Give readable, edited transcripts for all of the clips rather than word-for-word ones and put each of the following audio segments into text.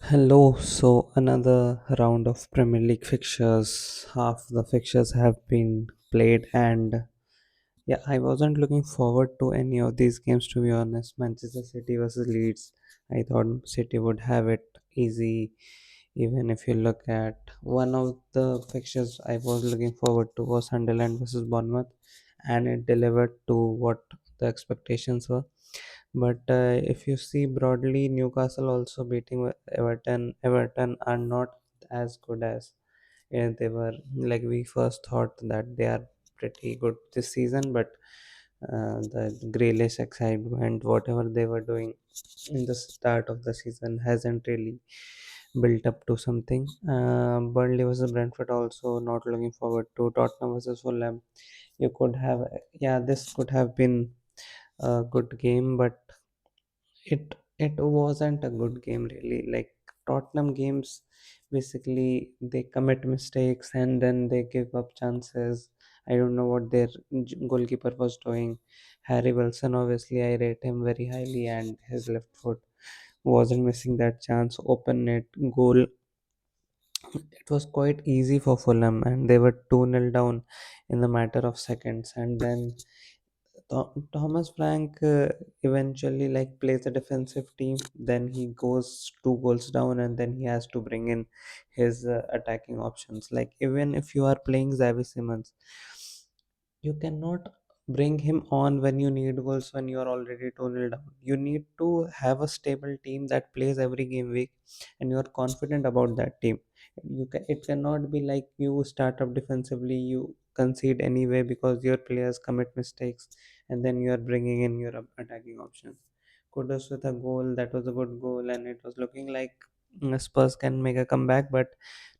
Hello, so another round of Premier League fixtures. Half the fixtures have been played, and yeah, I wasn't looking forward to any of these games to be honest. Manchester City versus Leeds. I thought City would have it easy, even if you look at one of the fixtures I was looking forward to was Sunderland versus Bournemouth, and it delivered to what the expectations were. But if you see broadly, Newcastle also beating Everton. Everton are not as good as they were. Like we first thought that they are pretty good this season, but the Grealish excitement, whatever they were doing in the start of the season, hasn't really built up to something. Burnley versus Brentford also not looking forward to. Tottenham versus Fulham. You could have, yeah, this could have been a good game, but it wasn't a good game really. Like Tottenham games, basically they commit mistakes and then they give up chances. I don't know what their goalkeeper was doing. Harry Wilson, obviously I rate him very highly, and his left foot wasn't missing that chance. Open net goal, it was quite easy for Fulham, and they were 2-0 down in the matter of seconds. And then Thomas Frank eventually like plays a defensive team. Then he goes 2 goals down, and then he has to bring in his attacking options. Like even if you are playing Xavi Simmons, you cannot bring him on when you need goals when you are already 2-0 down. You need to have a stable team that plays every game week, and you are confident about that team. It cannot be like you start up defensively, you concede anyway because your players commit mistakes, and then you are bringing in your attacking options. Kudos with a goal. That was a good goal, and it was looking like Spurs can make a comeback, but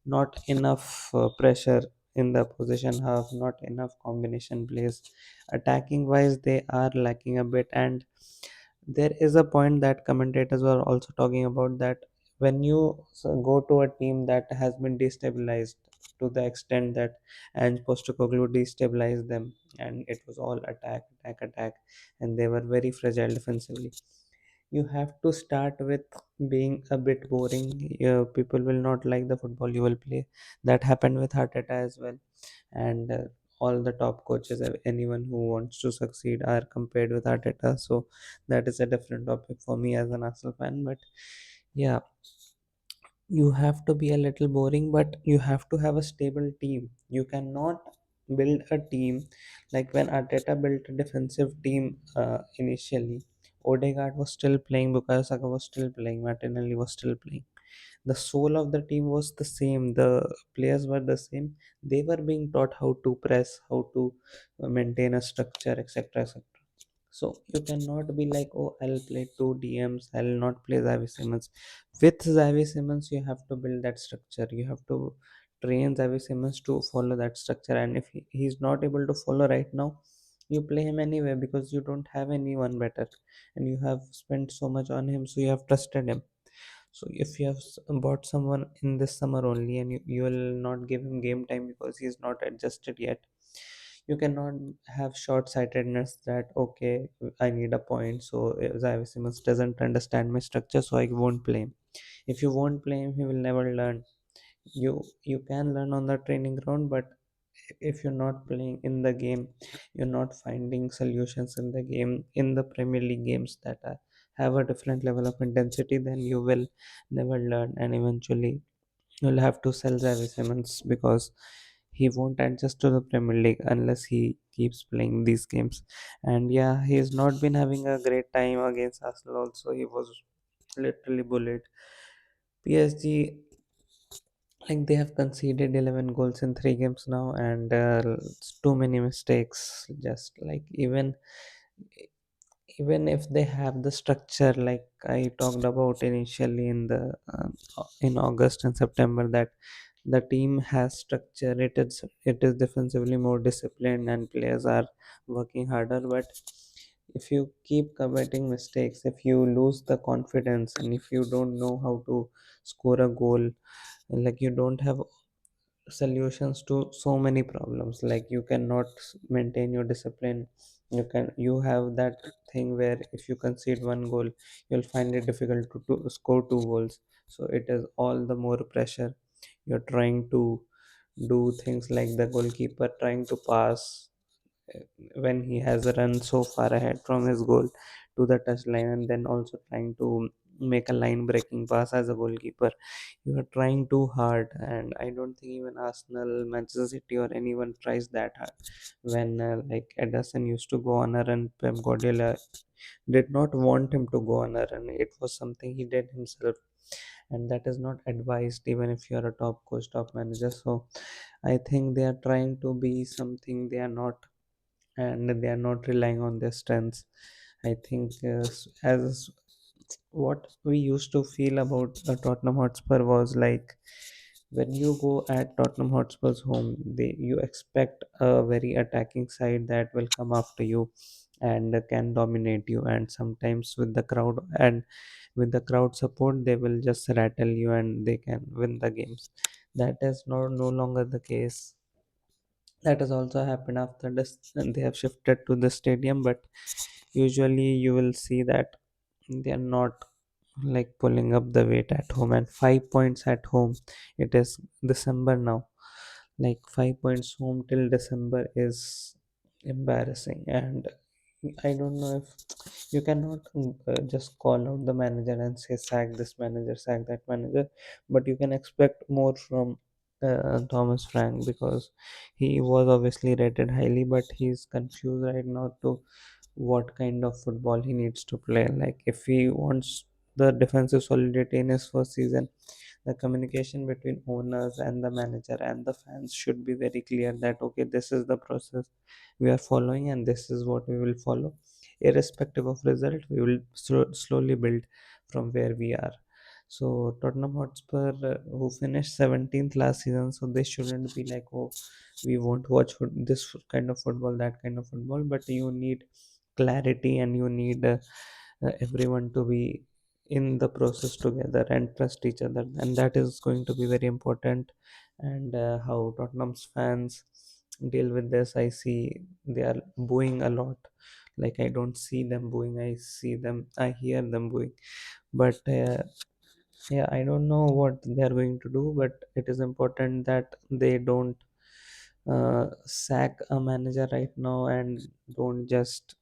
not enough pressure in the position half, not enough combination plays. Attacking wise, they are lacking a bit, and there is a point that commentators were also talking about, that when you go to a team that has been destabilized to the extent that Ange Postecoglou destabilized them, and it was all attack, attack, attack, and they were very fragile defensively. You have to start with being a bit boring. People will not like the football you will play. That happened with Arteta as well, and all the top coaches, anyone who wants to succeed, are compared with Arteta. So that is a different topic for me as an Arsenal fan. But yeah, you have to be a little boring, but you have to have a stable team. You cannot build a team like when Arteta built a defensive team initially. Odegaard was still playing, Bukayo Saka was still playing, Martinelli was still playing. The soul of the team was the same. The players were the same. They were being taught how to press, how to maintain a structure, etc., etc. So you cannot be like, oh, I'll play two DMs, I'll not play Xavi Simmons. With Xavi Simmons, you have to build that structure. You have to train Xavi Simmons to follow that structure. And if he's not able to follow right now, you play him anyway because you don't have anyone better, and you have spent so much on him, so you have trusted him. So if you have bought someone in this summer only, and you will not give him game time because he is not adjusted yet, you cannot have short-sightedness that okay, I need a point, so Xavi Simmons doesn't understand my structure, so I won't play him. If you won't play him, he will never learn. You can learn on the training ground, but if you're not playing in the game, you're not finding solutions in the game, in the Premier League games that have a different level of intensity, then you will never learn, and eventually you'll have to sell Xavi Simmons because he won't adjust to the Premier League unless he keeps playing these games. And yeah, he's not been having a great time against Arsenal. Also, he was literally bullied. PSG, like they have conceded 11 goals in 3 games now, and too many mistakes. Just like even if they have the structure, like I talked about initially in the in August and September, that the team has structure, it is defensively more disciplined and players are working harder. But if you keep committing mistakes, if you lose the confidence, and if you don't know how to score a goal, like you don't have solutions to so many problems, like you cannot maintain your discipline. You have that thing where if you concede one goal, you'll find it difficult to score 2 goals. so it is all the more pressure. You're trying to do things like the goalkeeper trying to pass uh, when he has run so far ahead from his goal to the touch line, and then also trying to make a line breaking pass as a goalkeeper. You are trying too hard, and I don't think even Arsenal, Manchester City, or anyone tries that hard. When like Ederson used to go on a run, Pep Guardiola did not want him to go on a run. It was something he did himself, and that is not advised even if you are a top coach, top manager. So I think they are trying to be something they are not, and they are not relying on their strengths. I think as what we used to feel about Tottenham Hotspur was like when you go at Tottenham Hotspur's home, you expect a very attacking side that will come after you and can dominate you. And sometimes with the crowd support, they will just rattle you and they can win the games. That is no longer the case. That has also happened after this, and they have shifted to the stadium, but usually you will see that they are not like pulling up the weight at home. And 5 points at home, it is December now, like 5 points home till December is embarrassing. And I don't know if you cannot just call out the manager and say sack this manager, sack that manager, but you can expect more from Thomas Frank, because he was obviously rated highly, but he's confused right now to what kind of football he needs to play. Like if he wants the defensive solidity in his first season, the communication between owners and the manager and the fans should be very clear that okay, this is the process we are following and this is what we will follow. Irrespective of result, we will slowly build from where we are. So Tottenham Hotspur, who finished 17th last season, so they shouldn't be like, oh, we won't watch this kind of football, that kind of football. But you need clarity, and you need everyone to be in the process together and trust each other, and that is going to be very important. And how Tottenham's fans deal with this, I see they are booing a lot. Like I don't see them booing, I hear them booing. But yeah, I don't know what they are going to do, but it is important that they don't sack a manager right now and don't just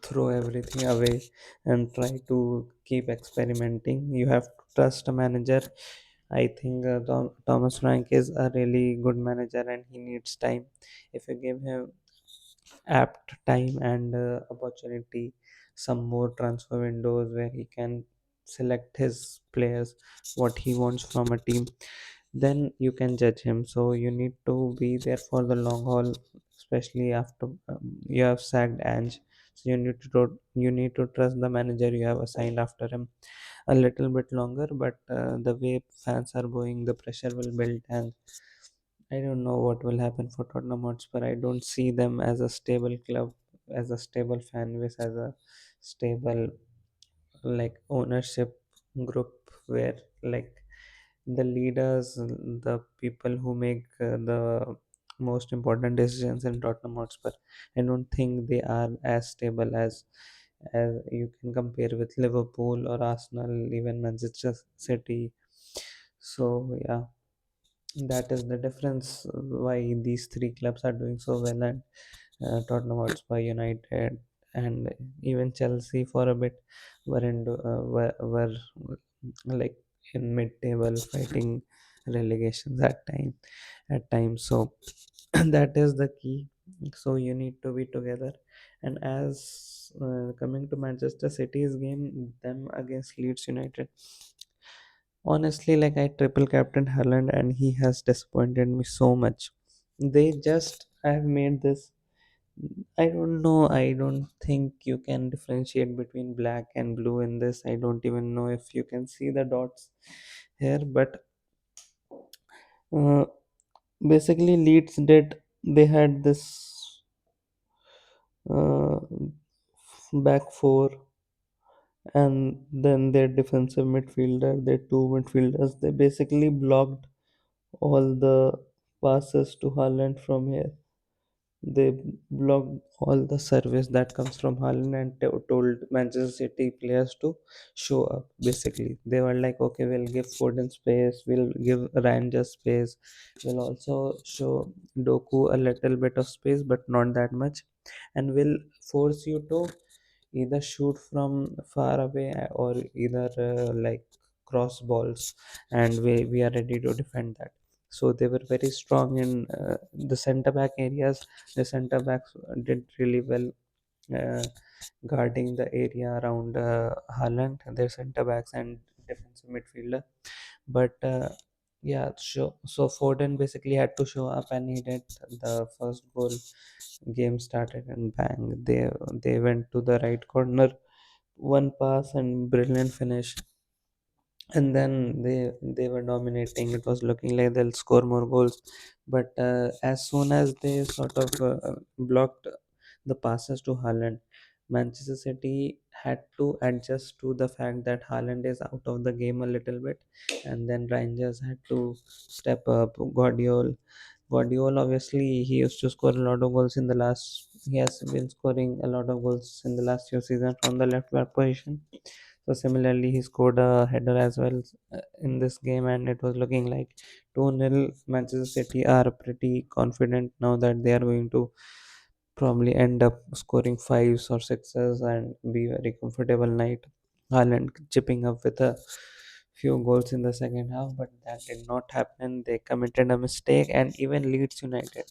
throw everything away and try to keep experimenting. You have to trust a manager. I think Thomas Frank is a really good manager and he needs time. If you give him apt time and opportunity, some more transfer windows where he can select his players, what he wants from a team, then you can judge him. So you need to be there for the long haul, especially after you have sacked Ange. So you need to trust the manager you have assigned after him a little bit longer. But the way fans are going, the pressure will build, and I don't know what will happen for Tottenham Hotspur. I don't see them as a stable club, as a stable fan base, as a stable like ownership group where like the leaders, the people who make the most important decisions in Tottenham Hotspur. I don't think they are as stable as you can compare with Liverpool or Arsenal, even Manchester City. So yeah, that is the difference why these three clubs are doing so well, and Tottenham Hotspur, United, and even Chelsea for a bit were like in mid-table fighting relegations at times. So that is the key. So you need to be together. And as coming to Manchester City's game, them against Leeds United. Honestly, like I triple captain Haaland and he has disappointed me so much. They just have made this. I don't know. I don't think you can differentiate between black and blue in this. I don't even know if you can see the dots here. But uh, basically, Leeds did. They had this uh, back four, and then their defensive midfielder, their two midfielders, they basically blocked all the passes to Haaland from here. They blocked all the service that comes from Haaland and told Manchester City players to show up. Basically, they were like, okay, we'll give Foden space, we'll give Ranger space, we'll also show Doku a little bit of space, but not that much, and we'll force you to either shoot from far away or either like cross balls, and we are ready to defend that. So they were very strong in the center back areas. The center backs did really well uh, guarding the area around Haaland, their center backs and defensive midfielder. But yeah, so Foden basically had to show up, and he did. The first goal, game started, and bang, they went to the right corner, one pass and brilliant finish, and then they were dominating. It was looking like they'll score more goals, but as soon as they sort of blocked the passes to Haaland, Manchester City had to adjust to the fact that Haaland is out of the game a little bit, and then Rangers had to step up. Guardiola, obviously, he used to score a lot of goals in the last. He has been scoring a lot of goals in the last few seasons from the left back position. So similarly, he scored a header as well in this game, and it was looking like 2-0. Manchester City are pretty confident now that they are going to probably end up scoring fives or sixes and be very comfortable night. Haaland chipping up with a few goals in the second half, but that did not happen. They committed a mistake, and even Leeds United.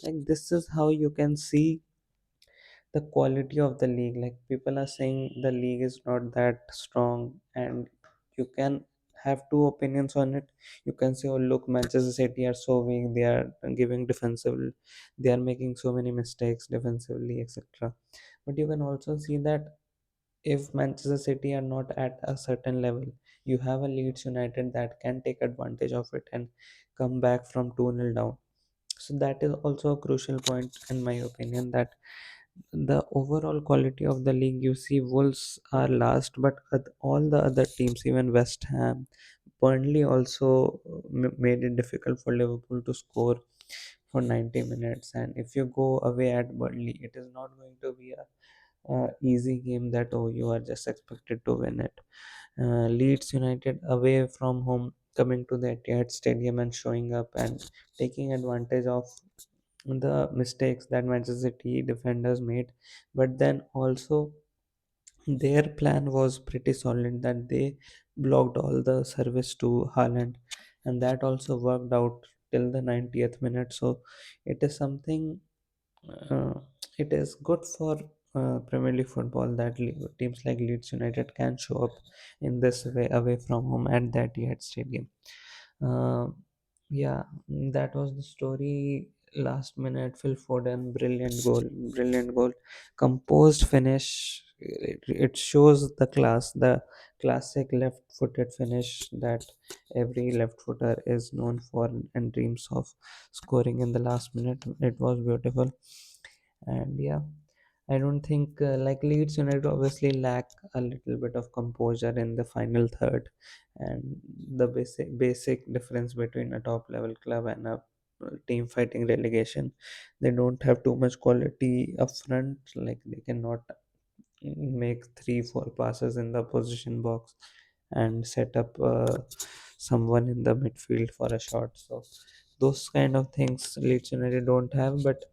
Like, this is how you can see the quality of the league. Like, people are saying the league is not that strong, and you can have two opinions on it. You can say, oh look, Manchester City are so weak, they are giving defensive, they are making so many mistakes defensively, etc. But you can also see that if Manchester City are not at a certain level, you have a Leeds United that can take advantage of it and come back from 2-0 down. So that is also a crucial point in my opinion, that the overall quality of the league, you see Wolves are last, but all the other teams, even West Ham, Burnley also made it difficult for Liverpool to score for 90 minutes. And if you go away at Burnley, it is not going to be a easy game that, oh, you are just expected to win it. Leeds United away from home, coming to the Etihad Stadium and showing up and taking advantage of the mistakes that Manchester City defenders made. But then also their plan was pretty solid, that they blocked all the service to Haaland, and that also worked out till the 90th minute. So it is something, uh, it is good for Premier League football that teams like Leeds United can show up in this way away from home at that Etihad Stadium. Uh, yeah, that was the story. Last minute, Phil Foden, brilliant goal, composed finish. It shows the class, the classic left-footed finish that every left-footer is known for and dreams of scoring in the last minute. It was beautiful, and yeah, I don't think like Leeds United obviously lack a little bit of composure in the final third, and the basic difference between a top level club and a team fighting relegation. They don't have too much quality up front. Like, they cannot make 3-4 passes in the position box and set up someone in the midfield for a shot. So those kind of things Leeds United don't have, but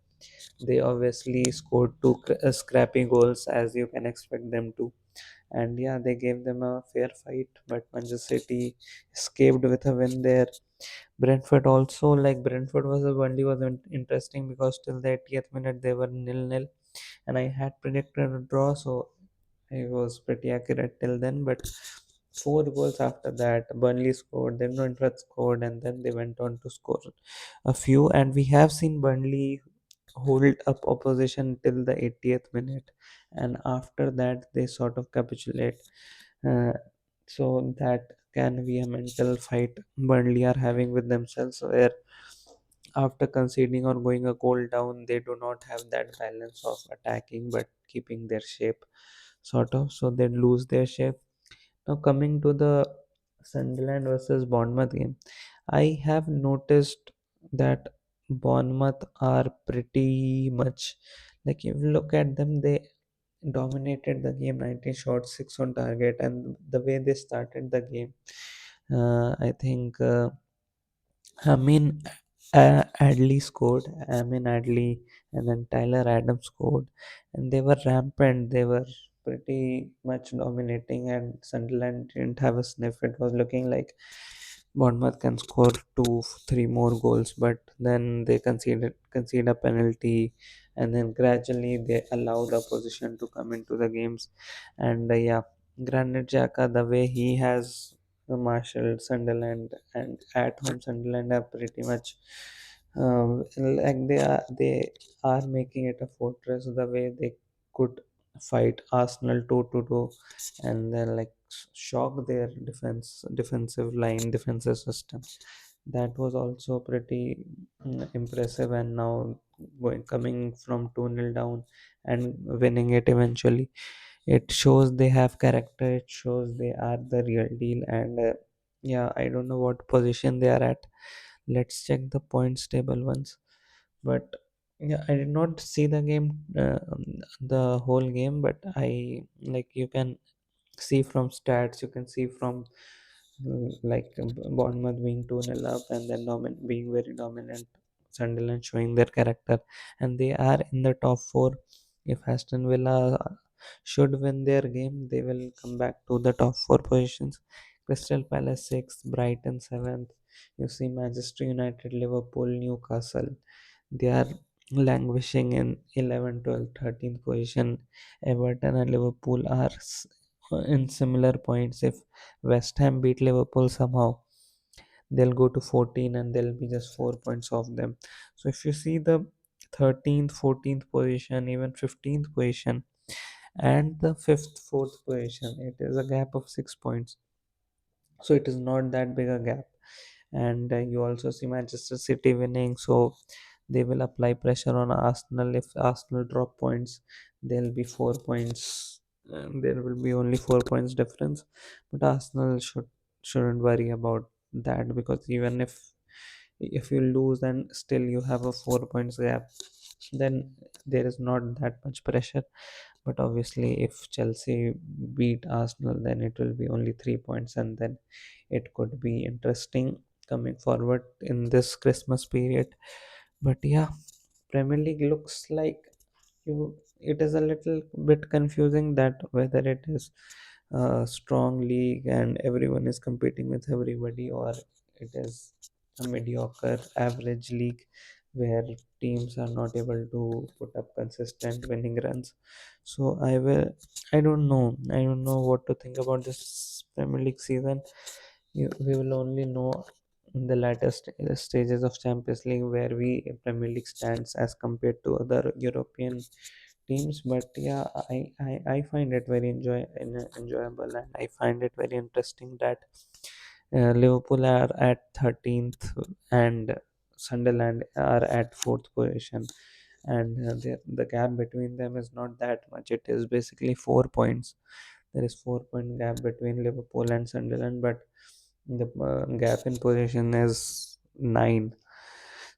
they obviously scored two scrappy goals, as you can expect them to. And yeah, they gave them a fair fight, but Manchester City escaped with a win there. Brentford also, like, Brentford was a Burnley was interesting because till the 80th minute they were nil-nil, and I had predicted a draw, so I was pretty accurate till then. But four goals after that, Burnley scored, then Brentford scored, and then they went on to score a few. And we have seen Burnley hold up opposition till the 80th minute, and after that they sort of capitulate. Uh, so that can be a mental fight Burnley are having with themselves, where after conceding or going a goal down, they do not have that balance of attacking but keeping their shape, sort of. So they lose their shape. Now, coming to the Sunderland versus Bournemouth game, I have noticed that Bournemouth are pretty much like, if you look at them, they dominated the game, 90 shots, 6 on target, and the way they started the game, I think. I mean, Adley scored. I mean, Adley, and then Tyler Adams scored, and they were rampant. They were pretty much dominating, and Sunderland didn't have a sniff. It was looking like Bournemouth can score two, three more goals, but then they concede a penalty, and then gradually they allow the opposition to come into the games, and yeah, Granit Xhaka, the way he has Marshall, Sunderland, and at home Sunderland are pretty much like they are making it a fortress. The way they could fight Arsenal toe to toe, and then like shock their defensive line, defensive system. That was also pretty impressive. And now going coming from 2-0 down and winning it eventually, it shows they have character, it shows they are the real deal. And yeah, I don't know what position they are at. Let's check the points table once. But yeah, I did not see the game, the whole game, but I like, you can see from stats, you can see from like Bournemouth being 2-0 up, and then being very dominant, Sunderland showing their character, and they are in the top four. If Aston Villa should win their game, they will come back to the top four positions. Crystal Palace 6th, Brighton 7th. You see Manchester United, Liverpool, Newcastle. They are languishing in 11th, 12th, 13th position. Everton and Liverpool are in similar points. If West Ham beat Liverpool somehow, they'll go to 14 and they'll be just 4 points off them. So if you see the 13th, 14th position, even 15th position, and the 5th, 4th position, it is a gap of 6 points. So it is not that big a gap. And you also see Manchester City winning, so they will apply pressure on Arsenal. If Arsenal drop points, there'll be 4 points. There will be only 4 points difference, but Arsenal shouldn't worry about that, because even if you lose and still you have a 4 points gap, then there is not that much pressure. But obviously, if Chelsea beat Arsenal, then it will be only 3 points, and then it could be interesting coming forward in this Christmas period. But yeah, Premier League looks like it is a little bit confusing that whether it is a strong league and everyone is competing with everybody, or it is a mediocre average league where teams are not able to put up consistent winning runs. So I don't know what to think about this Premier League season. We will only know in the latter stages of Champions League where we Premier League stands as compared to other European teams. But yeah, I find it very enjoyable, and I find it very interesting that Liverpool are at 13th and Sunderland are at 4th position, and the gap between them is not that much. It is basically 4 points. There is 4 point gap between Liverpool and Sunderland, but the gap in position is 9.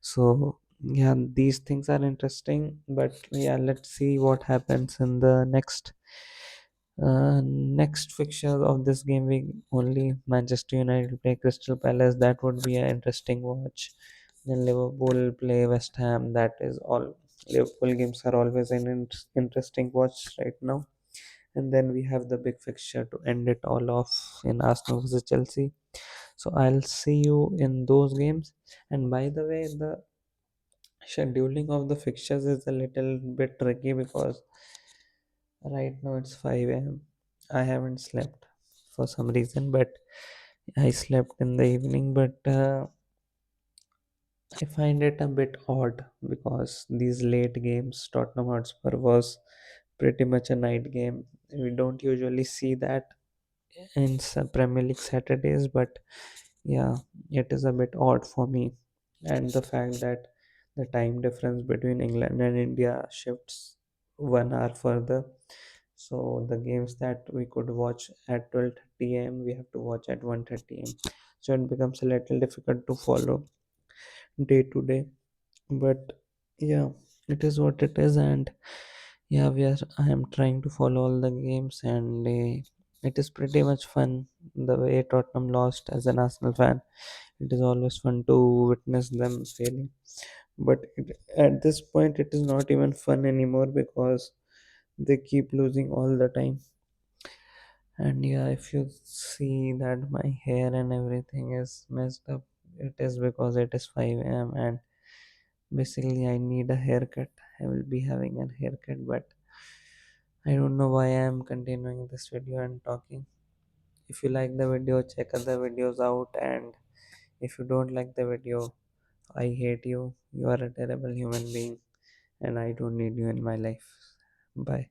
So yeah, these things are interesting. But yeah, let's see what happens in the next fixture of this game week. Only Manchester United play Crystal Palace. That would be an interesting watch. Then Liverpool play West Ham. That is all. Liverpool games are always an interesting watch right now. And then we have the big fixture to end it all off in Arsenal versus Chelsea. So I'll see you in those games. And by the way, the scheduling of the fixtures is a little bit tricky because right now it's 5 a.m. I haven't slept for some reason, but I slept in the evening. But I find it a bit odd because these late games, Tottenham Hotspur was pretty much a night game. We don't usually see that in Premier League Saturdays, but yeah, it is a bit odd for me. And the fact that the time difference between England and India shifts 1 hour further. So the games that we could watch at 12:30 a.m., we have to watch at 1:30 a.m. So it becomes a little difficult to follow day to day. But yeah, it is what it is, and yeah, I am trying to follow all the games, and it is pretty much fun the way Tottenham lost. As an Arsenal fan, it is always fun to witness them failing. But at this point, it is not even fun anymore because they keep losing all the time. And yeah, if you see that my hair and everything is messed up, it is because it is 5 a.m. and basically I need a haircut. I will be having a haircut, but I don't know why I am continuing this video and talking. If you like the video, check other videos out, and if you don't like the video, I hate you. You are a terrible human being, and I don't need you in my life. Bye.